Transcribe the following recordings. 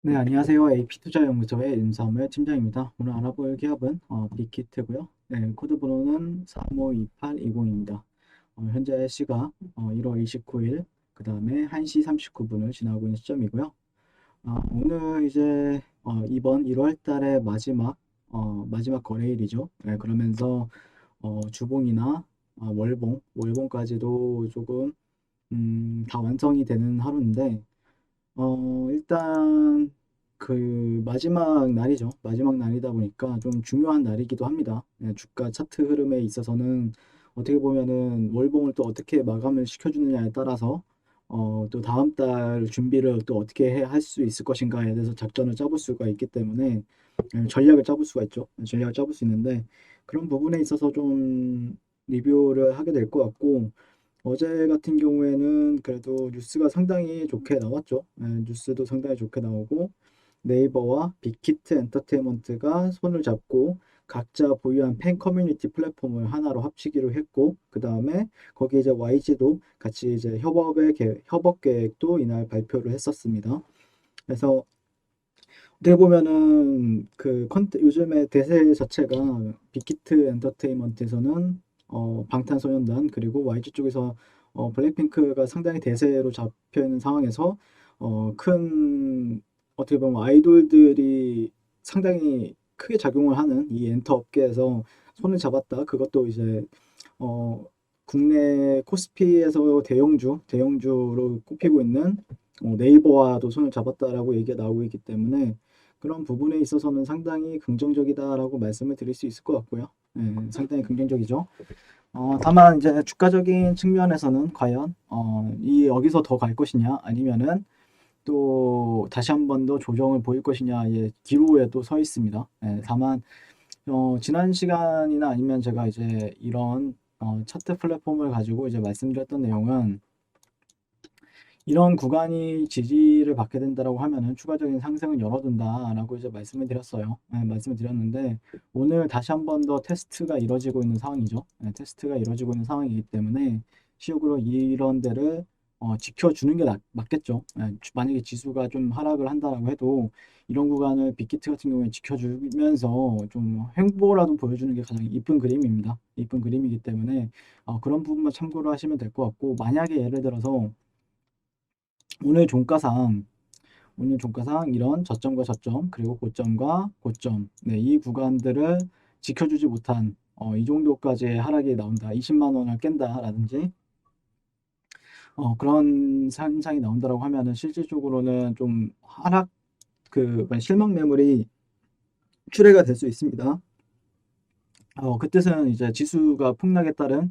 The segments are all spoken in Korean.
네, 안녕하세요. AP투자연구소의 윤사무엘 팀장입니다. 오늘 알아볼 기업은 빅히트고요. 네, 코드 번호는 352820입니다. 현재 시각 1월 29일, 그 다음에 1시 39분을 지나고 있는 시점이고요. 오늘 이제 이번 1월 달의 마지막 거래일이죠. 네, 그러면서 주봉이나 월봉까지도 조금 다 완성이 되는 하루인데, 일단 그 마지막 날이죠. 마지막 날이다 보니까 좀 중요한 날이기도 합니다. 예, 주가 차트 흐름에 있어서는 어떻게 보면은 월봉을 또 어떻게 마감을 시켜주느냐에 따라서 또 다음 달 준비를 또 어떻게 할 수 있을 것인가에 대해서 작전을 짜볼 수가 있기 때문에 전략을 짜볼 수가 있죠. 전략을 짜볼 수 있는데 그런 부분에 있어서 좀 리뷰를 하게 될 것 같고, 어제 같은 경우에는 그래도 뉴스가 상당히 좋게 나왔죠. 뉴스도 상당히 좋게 나오고, 네이버와 빅히트 엔터테인먼트가 손을 잡고 각자 보유한 팬 커뮤니티 플랫폼을 하나로 합치기로 했고, 그 다음에 거기에 이제 YG도 같이 이제 협업 계획도 이날 발표를 했었습니다. 그래서 어떻게 보면은 요즘에 대세 자체가 빅히트 엔터테인먼트에서는 방탄소년단, 그리고 YG 쪽에서 블랙핑크가 상당히 대세로 잡혀 있는 상황에서 큰 어떻게 보면 아이돌들이 상당히 크게 작용을 하는 이 엔터 업계에서 손을 잡았다. 그것도 이제 어, 국내 코스피에서 대형주로 꼽히고 있는 네이버와도 손을 잡았다라고 얘기가 나오고 있기 때문에 그런 부분에 있어서는 상당히 긍정적이다라고 말씀을 드릴 수 있을 것 같고요. 상당히 긍정적이죠. 다만 이제 주가적인 측면에서는 과연 이 여기서 더 갈 것이냐, 아니면은 또 다시 한 번 더 조정을 보일 것이냐의 기로에 또 서 있습니다. 다만 지난 시간이나 아니면 제가 이제 이런 차트 플랫폼을 가지고 이제 말씀드렸던 내용은, 이런 구간이 지지를 받게 된다라고 하면은 추가적인 상승을 열어둔다라고 이제 말씀을 드렸어요. 말씀을 드렸는데 오늘 다시 한 번 더 테스트가 이루어지고 있는 상황이죠. 테스트가 이루어지고 있는 상황이기 때문에 시국으로 이런 데를 지켜주는 게 맞겠죠. 만약에 지수가 좀 하락을 한다라고 해도 이런 구간을 빅히트 같은 경우에 지켜주면서 좀 횡보라도 보여주는 게 가장 이쁜 그림입니다. 이쁜 그림이기 때문에 그런 부분만 참고를 하시면 될 것 같고, 만약에 예를 들어서 오늘 종가상 오늘 종가상 이런 저점과 저점, 그리고 고점과 고점, 네, 이 구간들을 지켜주지 못한 이 정도까지의 하락이 나온다, 20만 원을 깬다라든지 그런 현상이 나온다라고 하면은 실질적으로는 좀 실망 매물이 출회가 될 수 있습니다. 그 뜻은 이제 지수가 폭락에 따른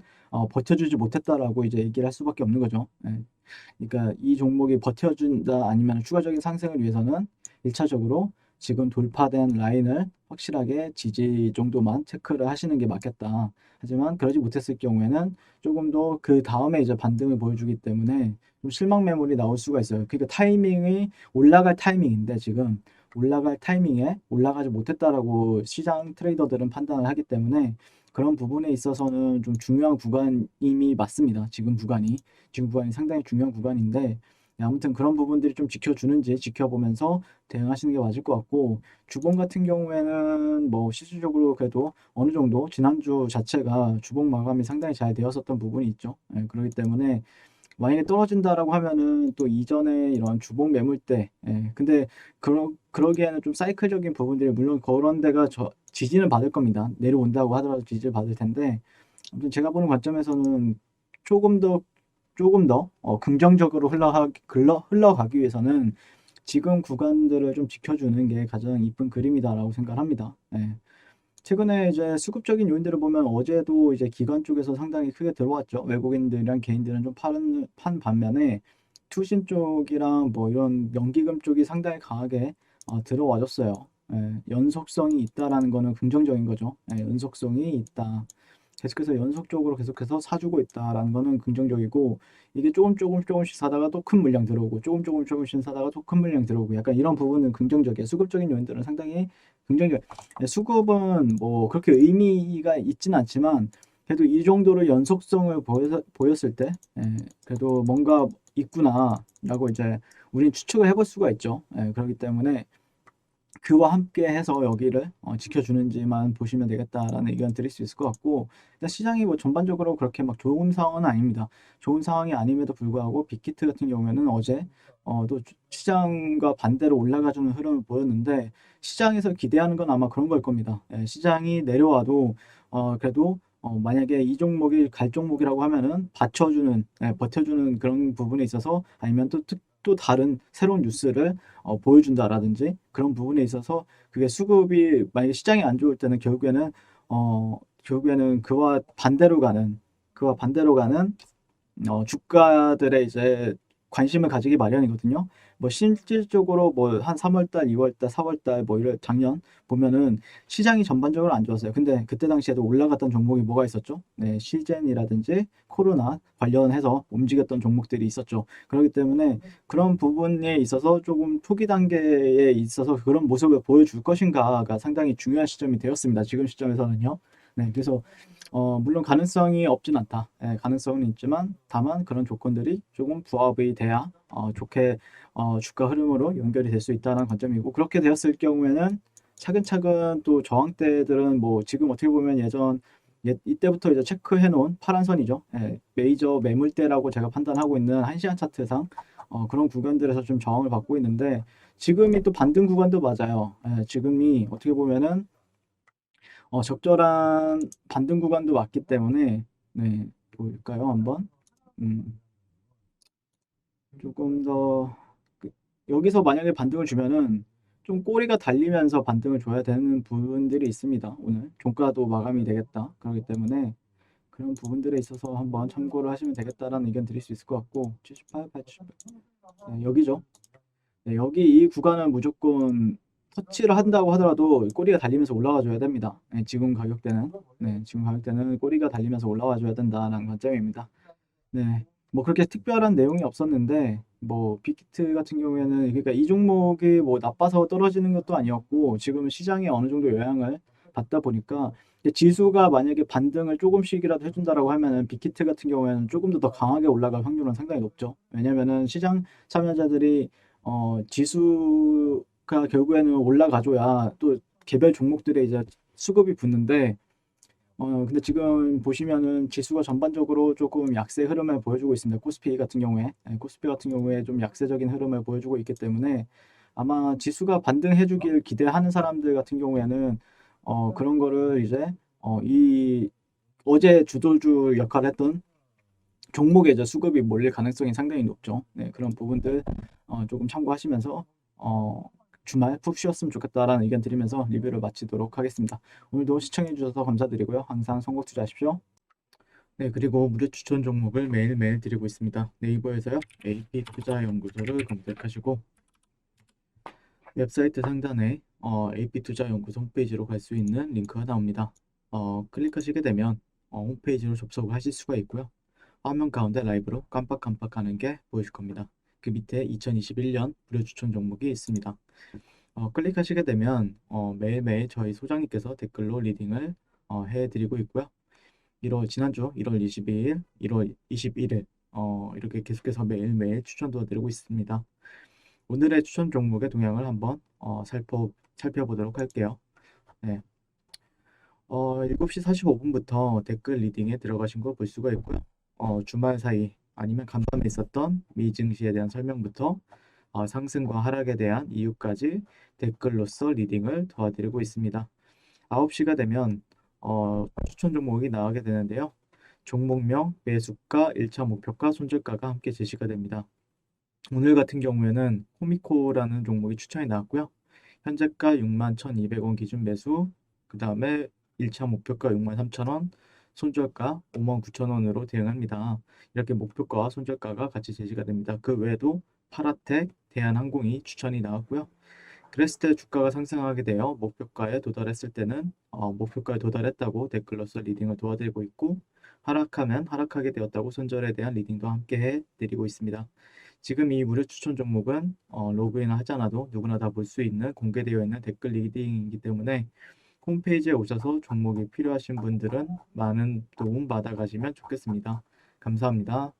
버텨주지 못했다라고 이제 얘기를 할 수밖에 없는 거죠. 그러니까 이 종목이 버텨준다 아니면 추가적인 상승을 위해서는 1차적으로 지금 돌파된 라인을 확실하게 지지 정도만 체크를 하시는 게 맞겠다. 하지만 그러지 못했을 경우에는 조금 더 그 다음에 이제 반등을 보여주기 때문에 좀 실망 매물이 나올 수가 있어요. 그러니까 타이밍이 올라갈 타이밍인데 지금 올라갈 타이밍에 올라가지 못했다라고 시장 트레이더들은 판단을 하기 때문에 그런 부분에 있어서는 좀 중요한 구간임이 맞습니다. 지금 구간이 상당히 중요한 구간인데, 아무튼 그런 부분들이 좀 지켜주는지 지켜보면서 대응하시는 게 맞을 것 같고, 주봉 같은 경우에는 뭐 실질적으로 그래도 어느 정도 지난주 자체가 주봉 마감이 상당히 잘 되었었던 부분이 있죠. 그렇기 때문에 만약에 떨어진다라고 하면은 또 이전에 이런 주봉 매물대, 근데 그러기에는 좀 사이클적인 부분들이 물론 그런 데가 지지는 받을 겁니다. 내려온다고 하더라도 지지를 받을 텐데, 아무튼 제가 보는 관점에서는 조금 더 긍정적으로 흘러가기 위해서는 지금 구간들을 좀 지켜주는 게 가장 이쁜 그림이다라고 생각합니다. 최근에 이제 수급적인 요인들을 보면 어제도 이제 기관 쪽에서 상당히 크게 들어왔죠. 외국인들이랑 개인들은 좀 판 반면에 투신 쪽이랑 뭐 이런 연기금 쪽이 상당히 강하게 들어와줬어요. 연속성이 있다라는 거는 긍정적인 거죠. 연속성이 있다. 계속해서 연속적으로 계속해서 사주고 있다라는 거는 긍정적이고, 이게 조금씩 사다가 또 큰 물량 들어오고 조금씩 사다가 또 큰 물량 들어오고, 약간 이런 부분은 긍정적이에요. 수급적인 요인들은 상당히 긍정적. 수급은 뭐 그렇게 의미가 있지는 않지만 그래도 이 정도로 연속성을 보였을 때, 그래도 뭔가 있구나라고 이제 우린 추측을 해볼 수가 있죠. 예, 그렇기 때문에 그와 함께 해서 여기를 지켜주는지만 보시면 되겠다라는 의견 드릴 수 있을 것 같고, 일단 시장이 뭐 전반적으로 그렇게 막 좋은 상황은 아닙니다. 좋은 상황이 아님에도 불구하고 빅히트 같은 경우에는 어제 또 시장과 반대로 올라가주는 흐름을 보였는데, 시장에서 기대하는 건 아마 그런 걸 겁니다. 예, 시장이 내려와도 그래도 만약에 이 종목이 갈 종목이라고 하면은 받쳐주는, 버텨주는 그런 부분에 있어서, 아니면 또 다른 새로운 뉴스를 보여준다라든지 그런 부분에 있어서, 그게 수급이 만약에 시장이 안 좋을 때는 결국에는 그와 반대로 가는 주가들의 이제 관심을 가지기 마련이거든요. 뭐 실질적으로 뭐 한 3월달, 2월달, 4월달 뭐 이런 작년 보면은 시장이 전반적으로 안 좋았어요. 근데 그때 당시에도 올라갔던 종목이 뭐가 있었죠? 네, 실젠이라든지 코로나 관련해서 움직였던 종목들이 있었죠. 그렇기 때문에 그런 부분에 있어서 조금 초기 단계에 있어서 그런 모습을 보여줄 것인가가 상당히 중요한 시점이 되었습니다. 지금 시점에서는요. 네, 그래서 물론 가능성이 없진 않다. 예, 가능성은 있지만 다만 그런 조건들이 조금 부합이 돼야 좋게 주가 흐름으로 연결이 될 수 있다는 관점이고, 그렇게 되었을 경우에는 차근차근 또 저항대들은 뭐 지금 어떻게 보면 이때부터 이제 체크해 놓은 파란 선이죠. 예, 메이저 매물대라고 제가 판단하고 있는 1시간 차트상 그런 구간들에서 좀 저항을 받고 있는데, 지금이 또 반등 구간도 맞아요. 예, 지금이 어떻게 보면은 적절한 반등 구간도 맞기 때문에, 네, 볼까요, 한번? 음, 조금 더, 여기서 만약에 반등을 주면은 좀 꼬리가 달리면서 반등을 줘야 되는 부분들이 있습니다. 오늘 종가도 마감이 되겠다. 그렇기 때문에 그런 부분들에 있어서 한번 참고를 하시면 되겠다라는 의견 드릴 수 있을 것 같고, 78, 80, 네, 여기죠. 네, 여기 이 구간은 무조건 터치를 한다고 하더라도 꼬리가 달리면서 올라와 줘야 됩니다. 네, 지금 가격대는 꼬리가 달리면서 올라와 줘야 된다는 관점입니다. 네, 뭐 그렇게 특별한 내용이 없었는데, 뭐 빅히트 같은 경우에는 그러니까 이 종목이 뭐 나빠서 떨어지는 것도 아니었고, 지금 시장에 어느 정도 영향을 받다 보니까, 지수가 만약에 반등을 조금씩이라도 해준다라고 하면은 빅히트 같은 경우에는 조금 더 강하게 올라갈 확률은 상당히 높죠. 왜냐면은 시장 참여자들이 지수가 결국에는 올라가줘야 또 개별 종목들의 이제 수급이 붙는데, 근데 지금 보시면은 지수가 전반적으로 조금 약세 흐름을 보여주고 있습니다. 코스피 같은 경우에 좀 약세적인 흐름을 보여주고 있기 때문에, 아마 지수가 반등해주길 기대하는 사람들 같은 경우에는 그런 거를 이제 이 어제 주도주 역할을 했던 종목에 이제 수급이 몰릴 가능성이 상당히 높죠. 네, 그런 부분들 조금 참고하시면서 주말 푹 쉬었으면 좋겠다라는 의견 드리면서 리뷰를 마치도록 하겠습니다. 오늘도 시청해 주셔서 감사드리고요. 항상 선곡 투자하십시오. 네, 그리고 무료 추천 종목을 매일매일 드리고 있습니다. 네이버에서요, AP투자연구소를 검색하시고 웹사이트 상단에 AP투자연구소 홈페이지로 갈 수 있는 링크가 나옵니다. 클릭하시게 되면 홈페이지로 접속을 하실 수가 있고요. 화면 가운데 라이브로 깜빡깜빡하는 게 보이실 겁니다. 그 밑에 2021년 무료 추천 종목이 있습니다. 클릭하시게 되면 매일매일 저희 소장님께서 댓글로 리딩을 해드리고 있고요. 지난주 1월 22일, 1월 21일 이렇게 계속해서 매일매일 추천 도와드리고 있습니다. 오늘의 추천 종목의 동향을 한번 살펴보도록 할게요. 네. 7시 45분부터 댓글 리딩에 들어가신 거 볼 수가 있고요. 주말 사이 아니면 간밤에 있었던 미 증시에 대한 설명부터 상승과 하락에 대한 이유까지 댓글로서 리딩을 도와드리고 있습니다. 9시가 되면 추천 종목이 나오게 되는데요. 종목명, 매수가, 1차 목표가, 손절가가 함께 제시가 됩니다. 오늘 같은 경우에는 코미코라는 종목이 추천이 나왔고요. 현재가 61,200원 기준 매수, 그 다음에 1차 목표가 63,000원, 손절가 59,000원으로 대응합니다. 이렇게 목표가와 손절가가 같이 제시가 됩니다. 그 외에도 파라텍, 대한항공이 추천이 나왔고요. 그랬을 때 주가가 상승하게 되어 목표가에 도달했을 때는 목표가에 도달했다고 댓글로서 리딩을 도와드리고 있고, 하락하면 하락하게 되었다고 손절에 대한 리딩도 함께 해드리고 있습니다. 지금 이 무료 추천 종목은 로그인을 하지 않아도 누구나 다 볼 수 있는 공개되어 있는 댓글 리딩이기 때문에 홈페이지에 오셔서 종목이 필요하신 분들은 많은 도움 받아 가시면 좋겠습니다. 감사합니다.